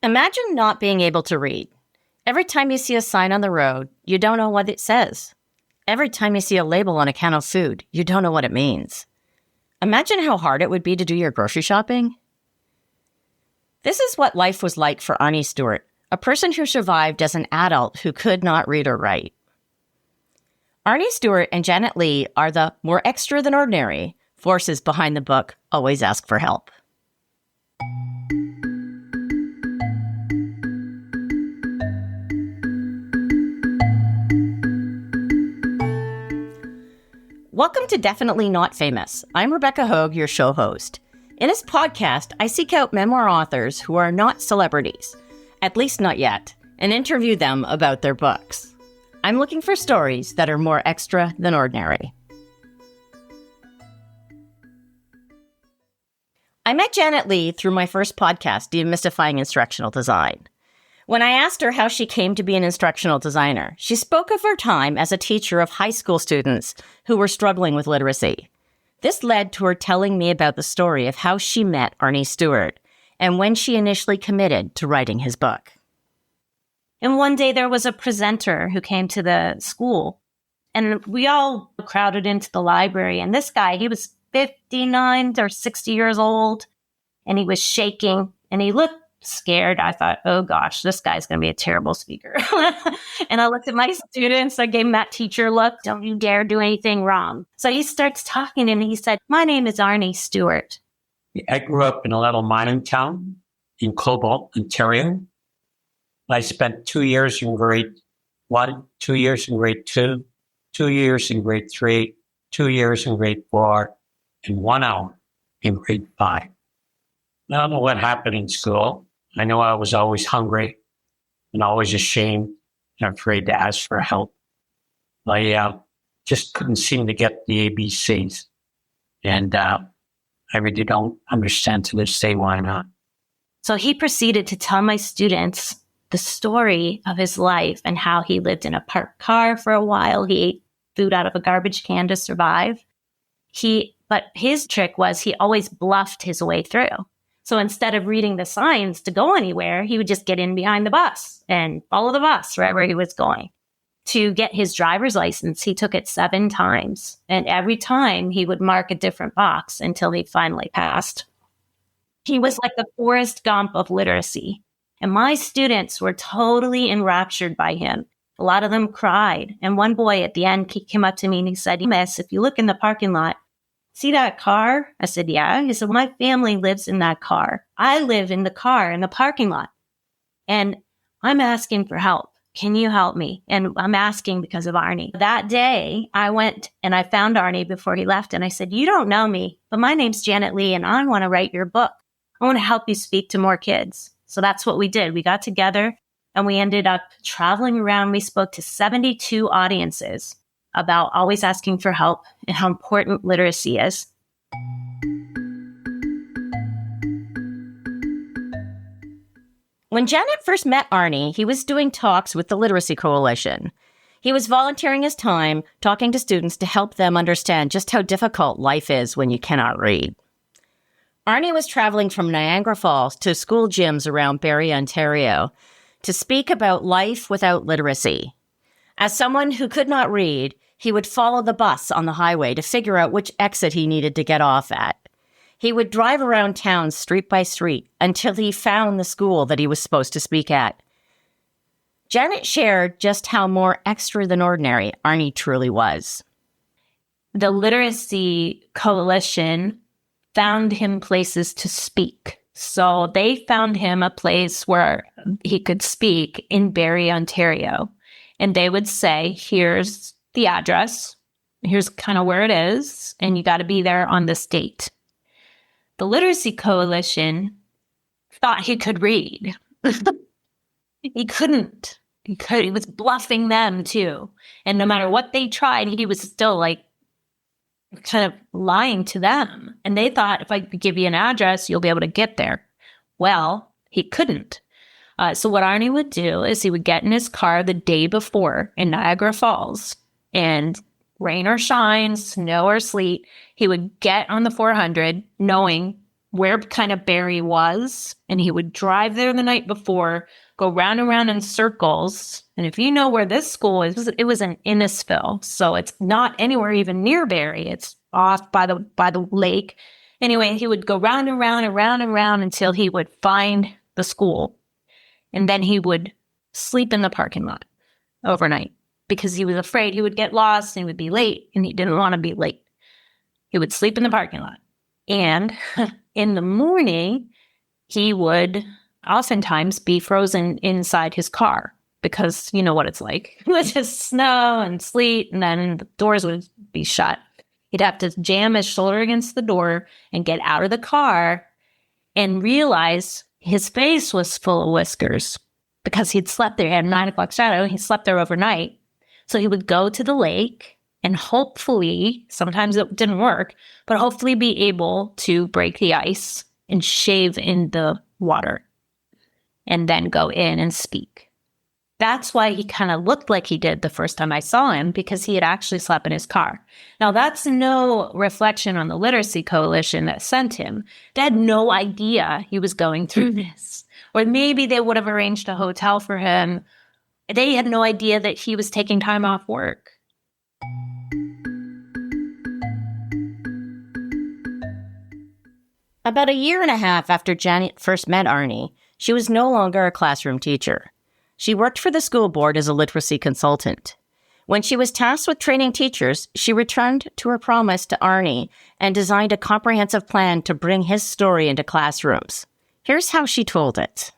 Imagine not being able to read. Every time you see a sign on the road, you don't know what it says. Every time you see a label on a can of food, you don't know what it means. Imagine how hard it would be to do your grocery shopping. This is what life was like for Arnie Stewart, a person who survived as an adult who could not read or write. Arnie Stewart and Janet Leigh are the more extra than ordinary forces behind the book Always Ask for Help. Welcome to Definitely Not Famous. I'm Rebecca Hogue, your show host. In this podcast, I seek out memoir authors who are not celebrities, at least not yet, and interview them about their books. I'm looking for stories that are more extra than ordinary. I met Janet Leigh through my first podcast, Demystifying Instructional Design. When I asked her how she came to be an instructional designer, she spoke of her time as a teacher of high school students who were struggling with literacy. This led to her telling me about the story of how she met Arnie Stewart and when she initially committed to writing his book. And one day there was a presenter who came to the school, and we all crowded into the library. And this guy, he was 59 or 60 years old, and he was shaking, and he looked scared. I thought, oh gosh, this guy's going to be a terrible speaker. And I looked at my students. I gave him that teacher look. Don't you dare do anything wrong. So he starts talking and he said, my name is Arnie Stewart. I grew up in a little mining town in Cobalt, Ontario. I spent 2 years in grade 1, 2 years in grade 2, 2 years in grade 3, 2 years in grade 4, and 1 hour in grade 5. I don't know what happened in school. I know I was always hungry and always ashamed and afraid to ask for help. I just couldn't seem to get the ABCs. And I really don't understand to this day why not. So he proceeded to tell my students the story of his life and how he lived in a parked car for a while. He ate food out of a garbage can to survive. But his trick was he always bluffed his way through. So instead of reading the signs to go anywhere, he would just get in behind the bus and follow the bus wherever he was going. To get his driver's license, he took it 7 times. And every time he would mark a different box until he finally passed. He was like the Forrest Gump of literacy. And my students were totally enraptured by him. A lot of them cried. And one boy at the end came up to me and he said, Miss, if you look in the parking lot, see that car? I said, yeah. He said, my family lives in that car. I live in the car in the parking lot. And I'm asking for help. Can you help me? And I'm asking because of Arnie. That day, I went and I found Arnie before he left. And I said, you don't know me, but my name's Janet Leigh and I want to write your book. I want to help you speak to more kids. So that's what we did. We got together and we ended up traveling around. We spoke to 72 audiences about always asking for help and how important literacy is. When Janet first met Arnie, he was doing talks with the Literacy Coalition. He was volunteering his time, talking to students to help them understand just how difficult life is when you cannot read. Arnie was traveling from Niagara Falls to school gyms around Barrie, Ontario, to speak about life without literacy. As someone who could not read, he would follow the bus on the highway to figure out which exit he needed to get off at. He would drive around town street by street until he found the school that he was supposed to speak at. Janet shared just how more extra than ordinary Arnie truly was. The Literacy Coalition found him places to speak. So they found him a place where he could speak in Barrie, Ontario. And they would say, here's the address, here's kind of where it is, and you got to be there on this date. The Literacy Coalition thought he could read. He couldn't. He was bluffing them too. And no matter what they tried, he was still like kind of lying to them. And they thought, if I give you an address, you'll be able to get there. Well, he couldn't. So what Arnie would do is he would get in his car the day before in Niagara Falls, and rain or shine, snow or sleet, he would get on the 400 knowing where kind of Barry was, and he would drive there the night before, go round and round in circles. And if you know where this school is, it was in Innisfil, so it's not anywhere even near Barry. It's off by the lake. Anyway, he would go round and round and round and round until he would find the school, and then he would sleep in the parking lot overnight because he was afraid he would get lost and he would be late, and he didn't want to be late. He would sleep in the parking lot. And in the morning, he would oftentimes be frozen inside his car because you know what it's like. It would just snow and sleet, and then the doors would be shut. He'd have to jam his shoulder against the door and get out of the car and realize his face was full of whiskers because he'd slept there. He had a 9 o'clock shadow. He slept there overnight. So he would go to the lake and hopefully, sometimes it didn't work, but hopefully be able to break the ice and shave in the water and then go in and speak. That's why he kind of looked like he did the first time I saw him, because he had actually slept in his car. Now, that's no reflection on the Literacy Coalition that sent him. They had no idea he was going through this. Or maybe they would have arranged a hotel for him. They had no idea that he was taking time off work. About a year and a half after Janet first met Arnie, she was no longer a classroom teacher. She worked for the school board as a literacy consultant. When she was tasked with training teachers, she returned to her promise to Arnie and designed a comprehensive plan to bring his story into classrooms. Here's how she told it.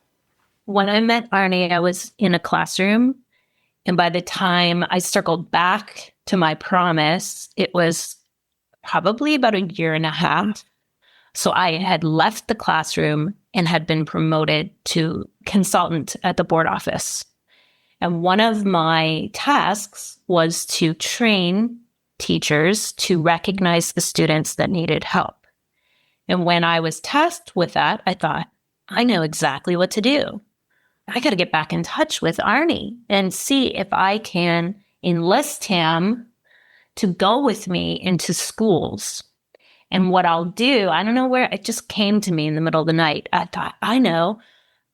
When I met Arnie, I was in a classroom, and by the time I circled back to my promise, it was probably about a year and a half. So I had left the classroom and had been promoted to consultant at the board office. And one of my tasks was to train teachers to recognize the students that needed help. And when I was tasked with that, I thought, I know exactly what to do. I got to get back in touch with Arnie and see if I can enlist him to go with me into schools. And what I'll do, I don't know where, it just came to me in the middle of the night. I thought, I know,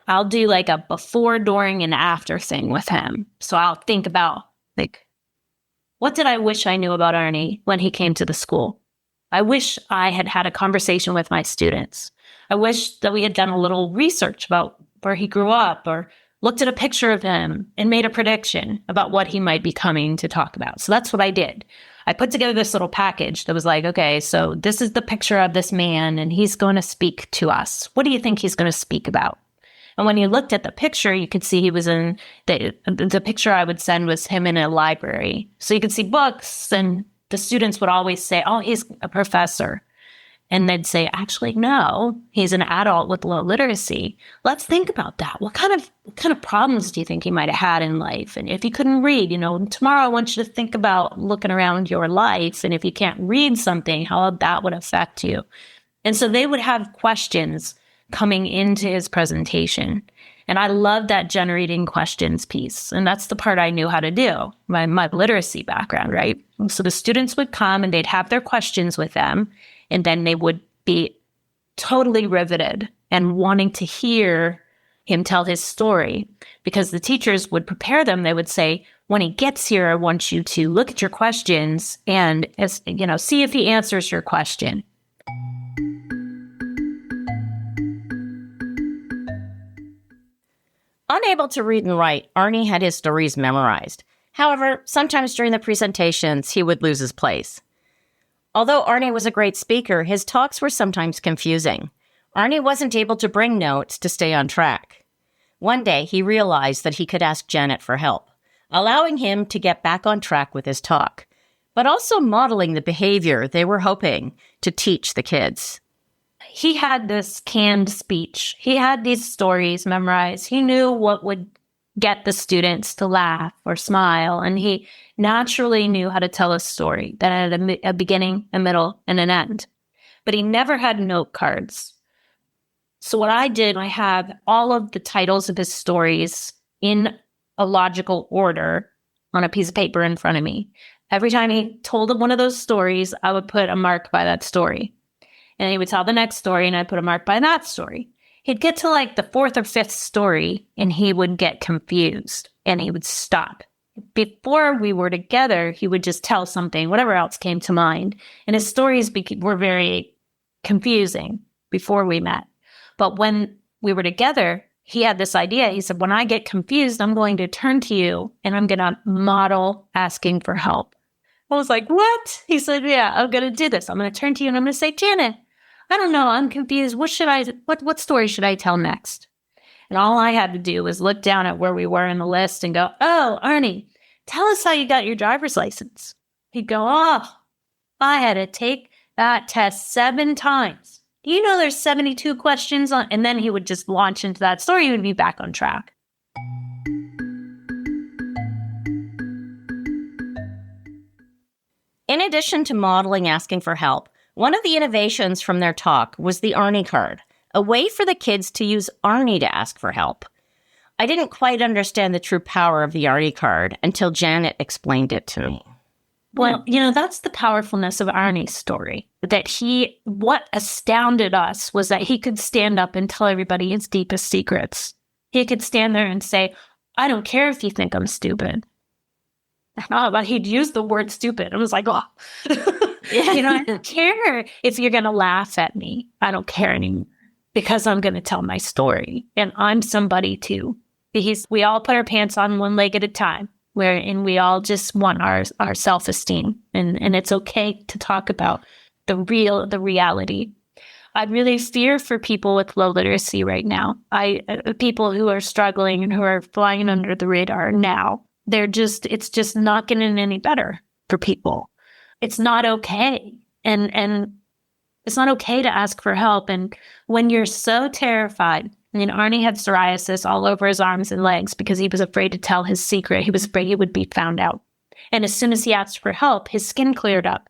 I'll do like a before, during, and after thing with him. So I'll think about, like, what did I wish I knew about Arnie when he came to the school? I wish I had had a conversation with my students. I wish that we had done a little research about where he grew up, or looked at a picture of him and made a prediction about what he might be coming to talk about. So that's what I did. I put together this little package that was like, okay, so this is the picture of this man, and he's going to speak to us. What do you think he's going to speak about? And when you looked at the picture, you could see he was in, the picture I would send was him in a library. So you could see books, and the students would always say, oh, he's a professor. And they'd say, actually, no, he's an adult with low literacy. Let's think about that. What kind of problems do you think he might have had in life? And if he couldn't read, tomorrow I want you to think about looking around your life. And if you can't read something, how that would affect you. And so they would have questions coming into his presentation. And I love that generating questions piece. And that's the part I knew how to do, my literacy background, right? So the students would come and they'd have their questions with them. And then they would be totally riveted and wanting to hear him tell his story, because the teachers would prepare them. They would say, when he gets here, I want you to look at your questions and, see if he answers your question. Unable to read and write, Arnie had his stories memorized. However, sometimes during the presentations, he would lose his place. Although Arnie was a great speaker, his talks were sometimes confusing. Arnie wasn't able to bring notes to stay on track. One day, he realized that he could ask Janet for help, allowing him to get back on track with his talk, but also modeling the behavior they were hoping to teach the kids. He had this canned speech. He had these stories memorized. He knew what would get the students to laugh or smile, and he naturally knew how to tell a story that had a beginning, a middle, and an end. But he never had note cards. So what I did, I have all of the titles of his stories in a logical order on a piece of paper in front of me. Every time he told one of those stories, I would put a mark by that story. And he would tell the next story, and I'd put a mark by that story. He'd get to like the fourth or fifth story, and he would get confused, and he would stop. Before we were together, he would just tell something, whatever else came to mind. And his stories were very confusing before we met. But when we were together, he had this idea. He said, when I get confused, I'm going to turn to you, and I'm going to model asking for help. I was like, what? He said, yeah, I'm going to do this. I'm going to turn to you, and I'm going to say, Janet, I don't know. I'm confused. What story should I tell next? And all I had to do was look down at where we were in the list and go, oh, Arnie, tell us how you got your driver's license. He'd go, oh, I had to take that test 7 times. Do you know there's 72 questions on? And then he would just launch into that story. He would be back on track. In addition to modeling asking for help, one of the innovations from their talk was the Arnie Card, a way for the kids to use Arnie to ask for help. I didn't quite understand the true power of the Arnie Card until Janet explained it to me. Well, that's the powerfulness of Arnie's story. That what astounded us was that he could stand up and tell everybody his deepest secrets. He could stand there and say, I don't care if you think I'm stupid. But he'd use the word stupid. I was like, oh, I don't care if you're going to laugh at me. I don't care anymore because I'm going to tell my story. And I'm somebody too. We all put our pants on one leg at a time, and we all just want our self-esteem. And it's okay to talk about the reality. I really fear for people with low literacy right now. People who are struggling and who are flying under the radar now. It's just not getting any better for people. It's not okay. And it's not okay to ask for help. And when you're so terrified, Arnie had psoriasis all over his arms and legs because he was afraid to tell his secret. He was afraid he would be found out. And as soon as he asked for help, his skin cleared up.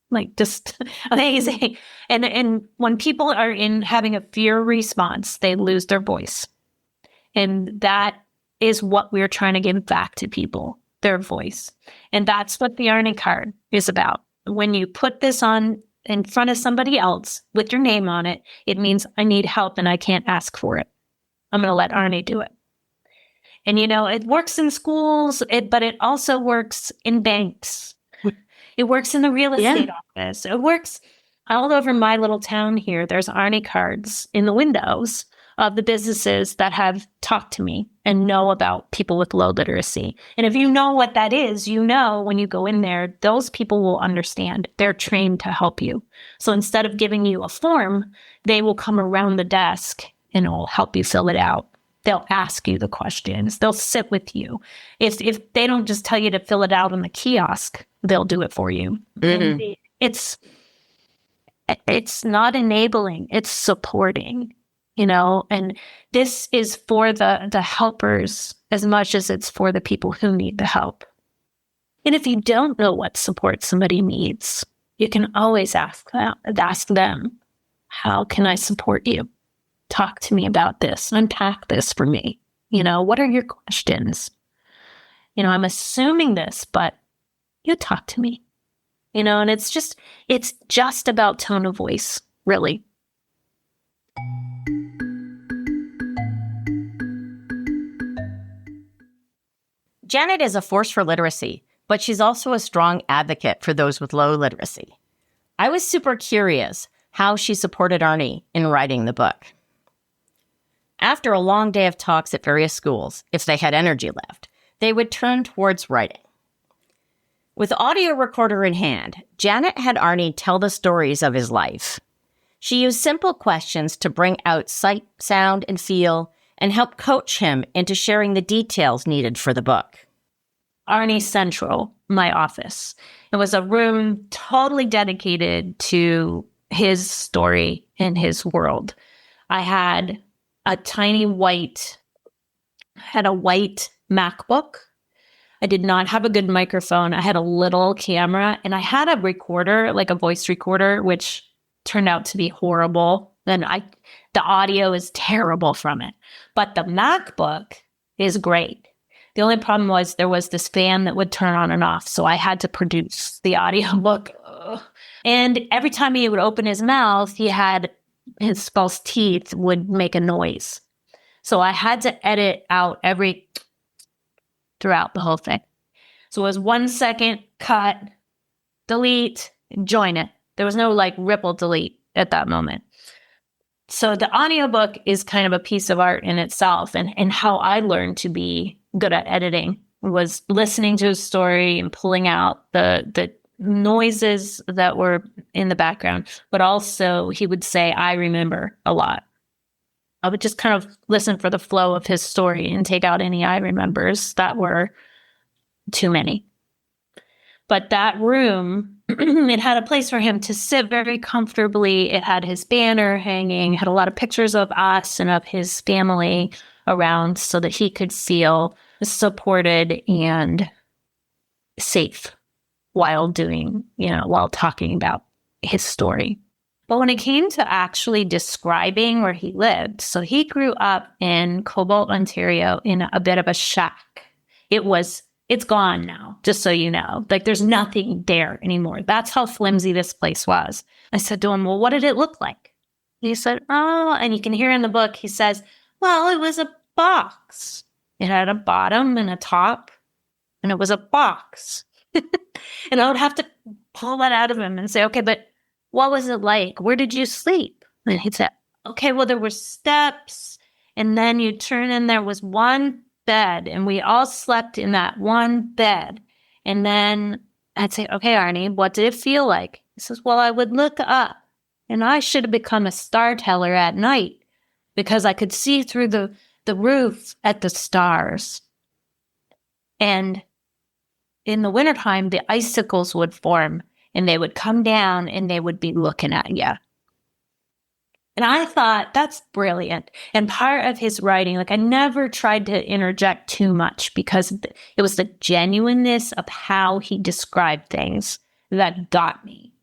Like just amazing. And when people are having a fear response, they lose their voice. And that is what we're trying to give back to people, their voice. And that's what the Arnie Card is about. When you put this on in front of somebody else with your name on it, it means I need help and I can't ask for it. I'm going to let Arnie do it. And, it works in schools, but it also works in banks. It works in the real estate office. It works all over my little town here. There's Arnie Cards in the windows of the businesses that have talked to me and know about people with low literacy. And if you know what that is, when you go in there, those people will understand. They're trained to help you. So instead of giving you a form, they will come around the desk and will help you fill it out. They'll ask you the questions. They'll sit with you. If they don't just tell you to fill it out on the kiosk, they'll do it for you. Mm-hmm. It's not enabling. It's supporting. And this is for the helpers as much as it's for the people who need the help. And if you don't know what support somebody needs, you can always ask them, how can I support you? Talk to me about this. Unpack this for me. What are your questions? I'm assuming this, but you talk to me. And it's just about tone of voice, really. Janet is a force for literacy, but she's also a strong advocate for those with low literacy. I was super curious how she supported Arnie in writing the book. After a long day of talks at various schools, if they had energy left, they would turn towards writing. With audio recorder in hand, Janet had Arnie tell the stories of his life. She used simple questions to bring out sight, sound, and feel, and help coach him into sharing the details needed for the book. Arnie Central, my office. It was a room totally dedicated to his story and his world. I had a white MacBook. I did not have a good microphone. I had a little camera, and I had a recorder, like a voice recorder, which turned out to be horrible. And the audio is terrible from it. But the MacBook is great. The only problem was there was this fan that would turn on and off. So I had to produce the audio book. And every time he would open his mouth, his false teeth would make a noise. So I had to edit out throughout the whole thing. So it was 1 second, cut, delete, join it. There was no like ripple delete at that moment. So the audiobook is kind of a piece of art in itself. And how I learned to be good at editing was listening to his story and pulling out the noises that were in the background. But also he would say, I remember a lot. I would just kind of listen for the flow of his story and take out any I remembers that were too many. But that room, it had a place for him to sit very comfortably. It had his banner hanging, had a lot of pictures of us and of his family around so that he could feel supported and safe while while talking about his story. But when it came to actually describing where he lived, so he grew up in Cobalt, Ontario, in a bit of a shack. It's gone now, just so you know. Like, there's nothing there anymore. That's how flimsy this place was. I said to him, well, what did it look like? He said, oh, and you can hear in the book, he says, well, it was a box. It had a bottom and a top, and it was a box. And I would have to pull that out of him and say, okay, but what was it like? Where did you sleep? And he'd say, okay, well, there were steps, and then you turn and there was one bed, and we all slept in that one bed. And then I'd say, okay, Arnie, what did it feel like? He says, well, I would look up, and I should have become a star teller at night because I could see through the roof at the stars. And in the wintertime, the icicles would form, and they would come down, and they would be looking at you. And I thought, that's brilliant. And part of his writing, like, I never tried to interject too much because it was the genuineness of how he described things that got me.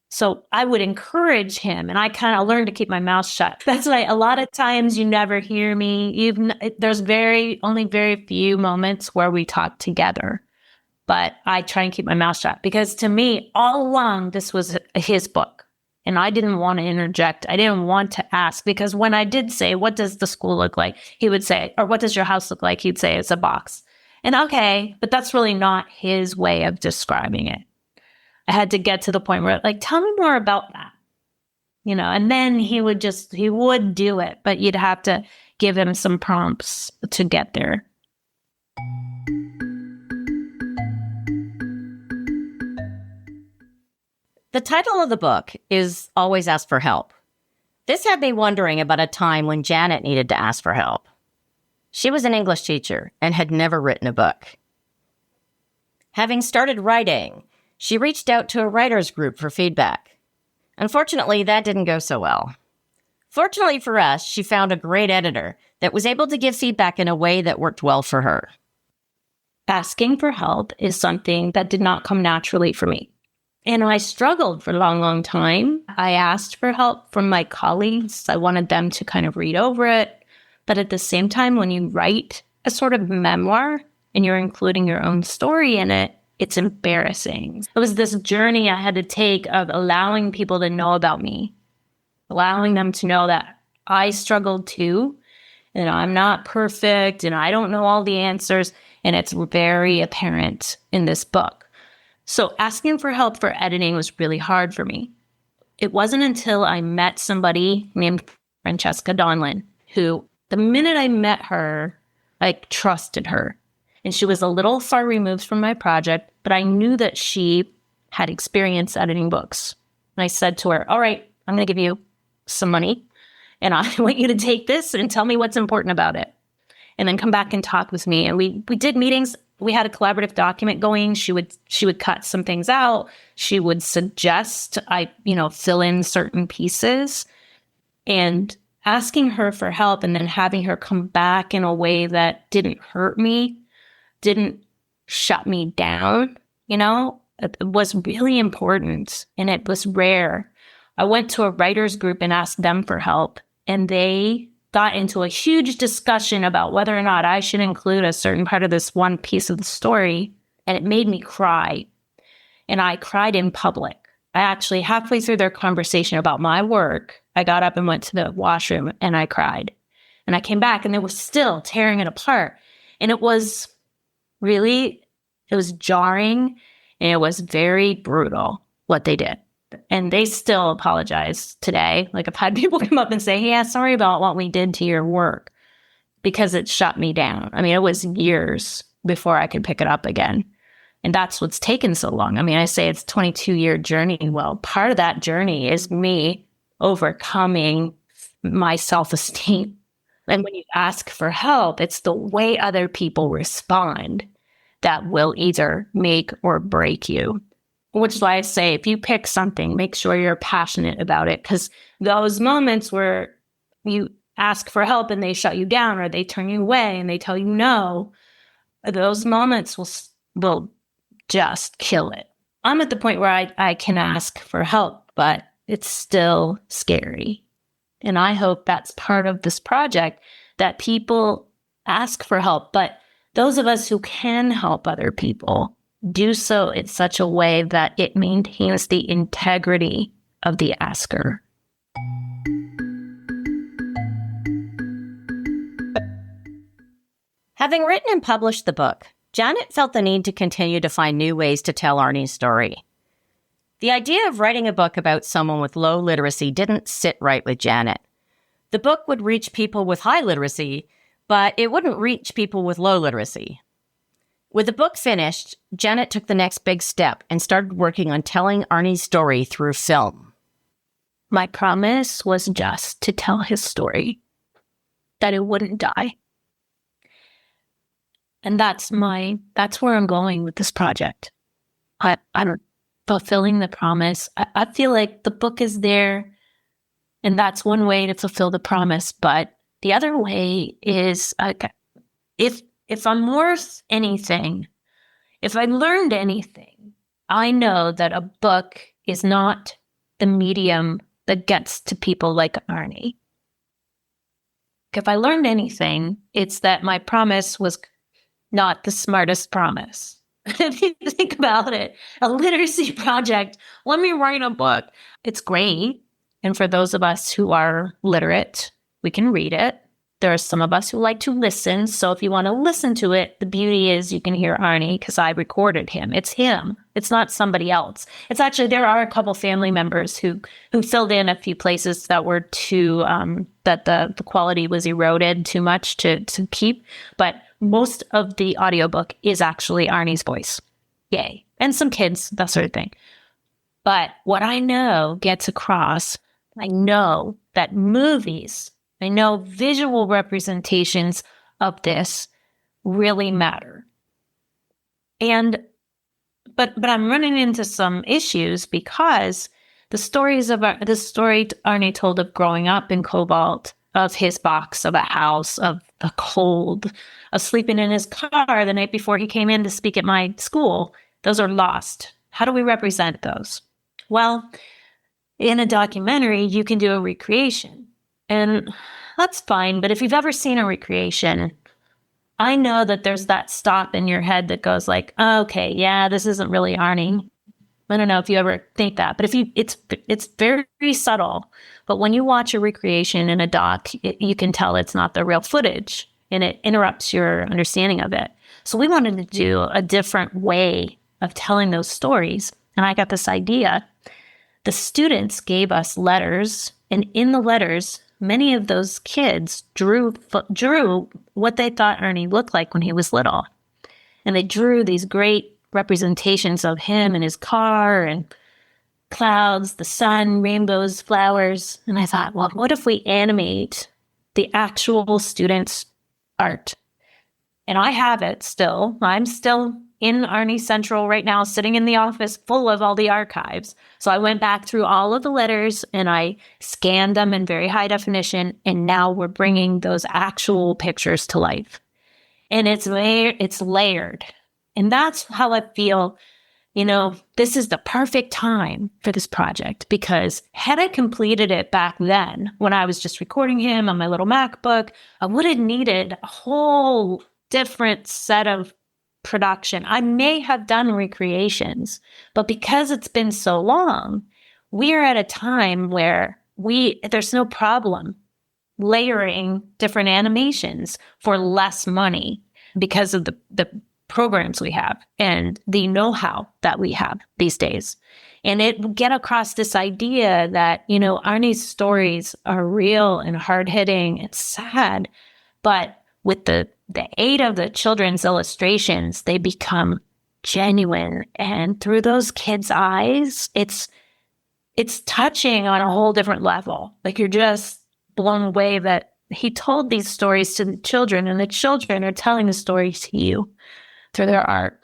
So I would encourage him, and I kind of learned to keep my mouth shut. That's why a lot of times you never hear me. There's only very few moments where we talk together. But I try and keep my mouth shut because to me, all along, this was his book. And I didn't want to interject. I didn't want to ask because when I did say, what does the school look like? He would say, or what does your house look like? He'd say, it's a box. And okay, but that's really not his way of describing it. I had to get to the point where, like, tell me more about that. And then he would do it, but you'd have to give him some prompts to get there. The title of the book is Always Ask for Help. This had me wondering about a time when Janet needed to ask for help. She was an English teacher and had never written a book. Having started writing, she reached out to a writer's group for feedback. Unfortunately, that didn't go so well. Fortunately for us, she found a great editor that was able to give feedback in a way that worked well for her. Asking for help is something that did not come naturally for me. And I struggled for a long, long time. I asked for help from my colleagues. I wanted them to kind of read over it. But at the same time, when you write a sort of memoir and you're including your own story in it, it's embarrassing. It was this journey I had to take of allowing people to know about me, allowing them to know that I struggled too, and I'm not perfect, and I don't know all the answers. And it's very apparent in this book. So asking for help for editing was really hard for me. It wasn't until I met somebody named Francesca Donlin, who the minute I met her, I trusted her. And she was a little far removed from my project, but I knew that she had experience editing books. And I said to her, all right, I'm going to give you some money, and I want you to take this and tell me what's important about it. And then come back and talk with me. And we did meetings. We had a collaborative document going. She would cut some things out. She would suggest I, fill in certain pieces. And asking her for help and then having her come back in a way that didn't hurt me, didn't shut me down, it was really important. And it was rare. I went to a writer's group and asked them for help. And they got into a huge discussion about whether or not I should include a certain part of this one piece of the story. And it made me cry. And I cried in public. I actually, halfway through their conversation about my work, I got up and went to the washroom and I cried. And I came back and they were still tearing it apart. And it was jarring and it was very brutal what they did. And they still apologize today. Like I've had people come up and say, yeah, sorry about what we did to your work because it shut me down. I mean, it was years before I could pick it up again. And that's what's taken so long. I mean, I say it's a 22-year journey. Well, part of that journey is me overcoming my self-esteem. And when you ask for help, it's the way other people respond that will either make or break you. Which is why I say, if you pick something, make sure you're passionate about it. Because those moments where you ask for help and they shut you down or they turn you away and they tell you no, those moments will just kill it. I'm at the point where I can ask for help, but it's still scary. And I hope that's part of this project, that people ask for help. But those of us who can help other people do so in such a way that it maintains the integrity of the asker. Having written and published the book, Janet felt the need to continue to find new ways to tell Arnie's story. The idea of writing a book about someone with low literacy didn't sit right with Janet. The book would reach people with high literacy, but it wouldn't reach people with low literacy. With the book finished, Janet took the next big step and started working on telling Arnie's story through film. My promise was just to tell his story, that it wouldn't die. And that's where I'm going with this project. I'm fulfilling the promise. I feel like the book is there, and that's one way to fulfill the promise. But the other way is, if I'm worth anything, if I learned anything, I know that a book is not the medium that gets to people like Arnie. If I learned anything, it's that my promise was not the smartest promise. If you think about it, a literacy project, let me write a book. It's great. And for those of us who are literate, we can read it. There are some of us who like to listen. So if you want to listen to it, the beauty is you can hear Arnie because I recorded him. It's him. It's not somebody else. It's actually, there are a couple family members who filled in a few places that were too, that the quality was eroded too much to keep. But most of the audiobook is actually Arnie's voice. Yay. And some kids, that sort of thing. But what I know gets across, I know that movies, I know visual representations of this really matter. But I'm running into some issues because the story Arnie told of growing up in Cobalt, of his box, of a house, of the cold, of sleeping in his car the night before he came in to speak at my school, those are lost. How do we represent those? Well, in a documentary, you can do a recreation. And that's fine, but if you've ever seen a recreation, I know that there's that stop in your head that goes like, oh, okay, yeah, this isn't really Arnie. I don't know if you ever think that, but it's very subtle. But when you watch a recreation in a doc, you can tell it's not the real footage, and it interrupts your understanding of it. So we wanted to do a different way of telling those stories, and I got this idea. The students gave us letters, and in the letters, many of those kids drew what they thought Arnie looked like when he was little. And they drew these great representations of him and his car and clouds, the sun, rainbows, flowers. And I thought, well, what if we animate the actual students' art? And I have it still. I'm still in Arnie Central right now, sitting in the office full of all the archives. So I went back through all of the letters and I scanned them in very high definition. And now we're bringing those actual pictures to life. And it's layered. And that's how I feel, this is the perfect time for this project, because had I completed it back then when I was just recording him on my little MacBook, I would have needed a whole different set of production. I may have done recreations, but because it's been so long, we're at a time where there's no problem layering different animations for less money because of the programs we have and the know-how that we have these days. And it get across this idea that, Arnie's stories are real and hard-hitting and sad, but with the aid of the children's illustrations, they become genuine. And through those kids' eyes, it's touching on a whole different level. Like, you're just blown away that he told these stories to the children, and the children are telling the stories to you through their art.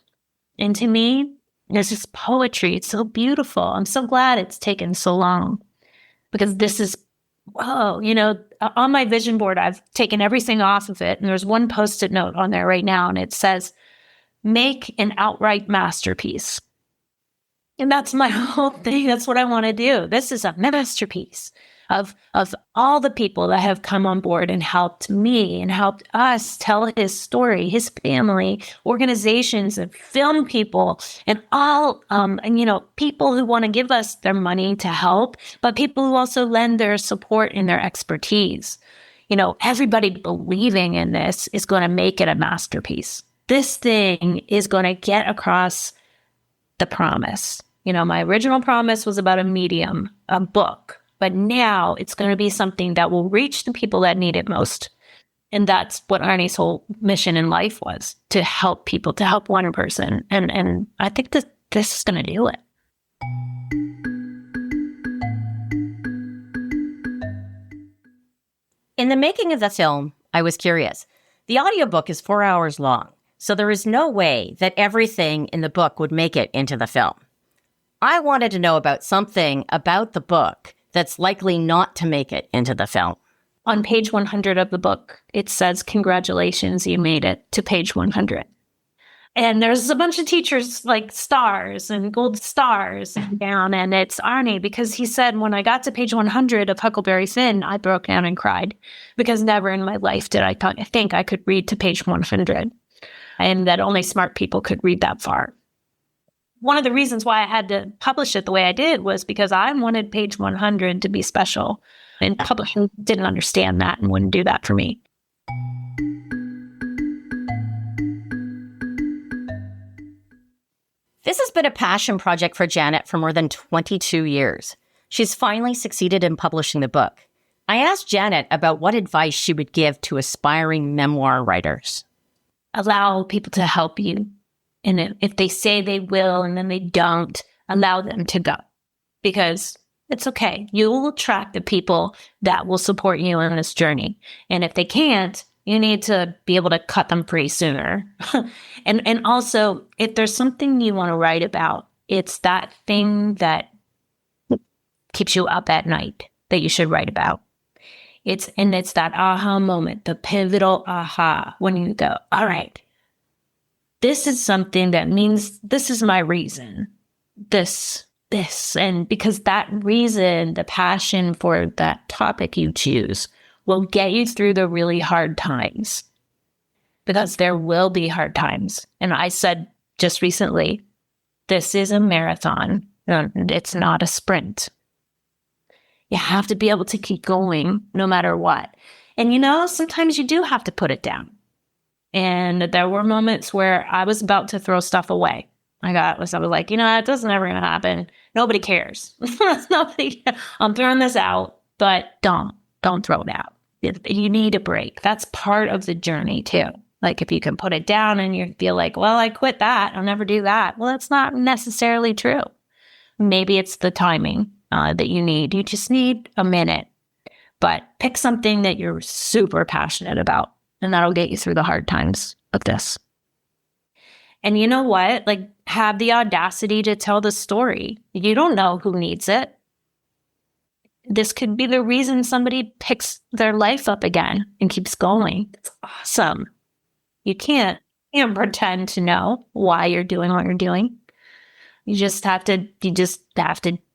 And to me, it's just poetry. It's so beautiful. I'm so glad it's taken so long, because this is, on my vision board, I've taken everything off of it. And there's one Post-it note on there right now, and it says, make an outright masterpiece. And that's my whole thing. That's what I want to do. This is a masterpiece of all the people that have come on board and helped me and helped us tell his story, his family, organizations and film people, and all, people who want to give us their money to help, but people who also lend their support and their expertise. Everybody believing in this is going to make it a masterpiece. This thing is going to get across the promise. My original promise was about a medium, a book. But now it's going to be something that will reach the people that need it most. And that's what Arnie's whole mission in life was, to help people, to help one person. And I think that this is going to do it. In the making of the film, I was curious. The audiobook is 4 hours long, so there is no way that everything in the book would make it into the film. I wanted to know about something about the book that's likely not to make it into the film. On page 100 of the book, it says, congratulations, you made it to page 100. And there's a bunch of teachers like stars and gold stars down, and it's Arnie, because he said, when I got to page 100 of Huckleberry Finn, I broke down and cried, because never in my life did I think I could read to page 100, and that only smart people could read that far. One of the reasons why I had to publish it the way I did was because I wanted page 100 to be special, and publishing didn't understand that and wouldn't do that for me. This has been a passion project for Janet for more than 22 years. She's finally succeeded in publishing the book. I asked Janet about what advice she would give to aspiring memoir writers. Allow people to help you. And if they say they will and then they don't, allow them to go, because it's okay. You will attract the people that will support you in this journey. And if they can't, you need to be able to cut them free sooner. And also, if there's something you want to write about, it's that thing that keeps you up at night that you should write about. It's that aha moment, the pivotal aha, when you go, all right, this is something that means this is my reason. This. And because that reason, the passion for that topic you choose, will get you through the really hard times. Because there will be hard times. And I said just recently, this is a marathon. It's not a sprint. You have to be able to keep going no matter what. And sometimes you do have to put it down. And there were moments where I was about to throw stuff away. I was like, it doesn't ever going to happen. Nobody cares. I'm throwing this out, but don't throw it out. You need a break. That's part of the journey too. Like, if you can put it down and you feel like, well, I quit that, I'll never do that. Well, that's not necessarily true. Maybe it's the timing that you need. You just need a minute, but pick something that you're super passionate about. And that'll get you through the hard times of this. And you know what? Like, have the audacity to tell the story. You don't know who needs it. This could be the reason somebody picks their life up again and keeps going. It's awesome. You can't pretend to know why you're doing what you're doing. You just have to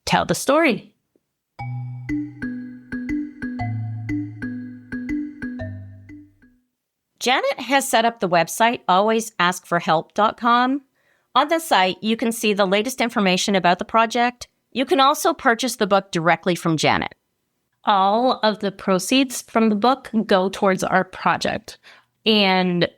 tell the story. Janet has set up the website alwaysaskforhelp.com. On the site, you can see the latest information about the project. You can also purchase the book directly from Janet. All of the proceeds from the book go towards our project. And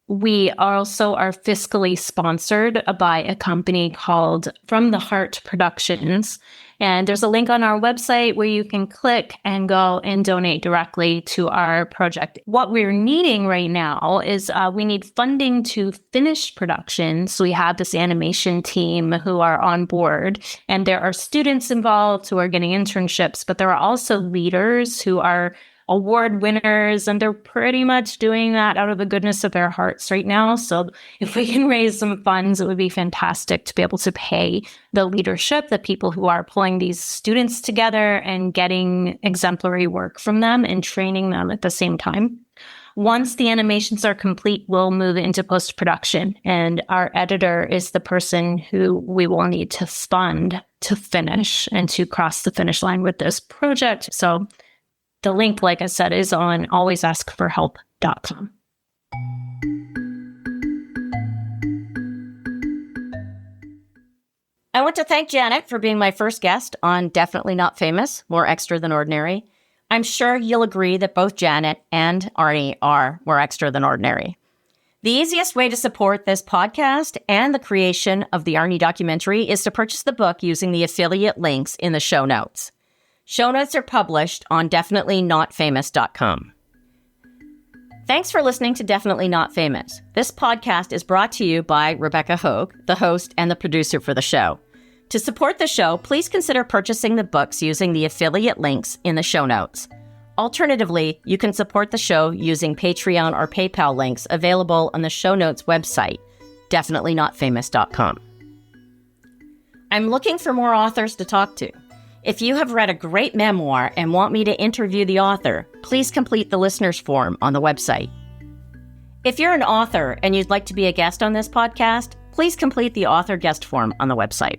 we also are fiscally sponsored by a company called From the Heart Productions. And there's a link on our website where you can click and go and donate directly to our project. What we're needing right now is we need funding to finish production. So we have this animation team who are on board, and there are students involved who are getting internships, but there are also leaders who are award winners, and they're pretty much doing that out of the goodness of their hearts right now. So if we can raise some funds, it would be fantastic to be able to pay the leadership, the people who are pulling these students together and getting exemplary work from them and training them at the same time. Once the animations are complete, we'll move into post-production, and our editor is the person who we will need to fund to finish and to cross the finish line with this project. So the link, like I said, is on alwaysaskforhelp.com. I want to thank Janet for being my first guest on Definitely Not Famous, More Extra Than Ordinary. I'm sure you'll agree that both Janet and Arnie are more extra than ordinary. The easiest way to support this podcast and the creation of the Arnie documentary is to purchase the book using the affiliate links in the show notes. Show notes are published on definitelynotfamous.com. Thanks for listening to Definitely Not Famous. This podcast is brought to you by Rebecca Hogue, the host and the producer for the show. To support the show, please consider purchasing the books using the affiliate links in the show notes. Alternatively, you can support the show using Patreon or PayPal links available on the show notes website, definitelynotfamous.com. I'm looking for more authors to talk to. If you have read a great memoir and want me to interview the author, please complete the listener's form on the website. If you're an author and you'd like to be a guest on this podcast, please complete the author guest form on the website.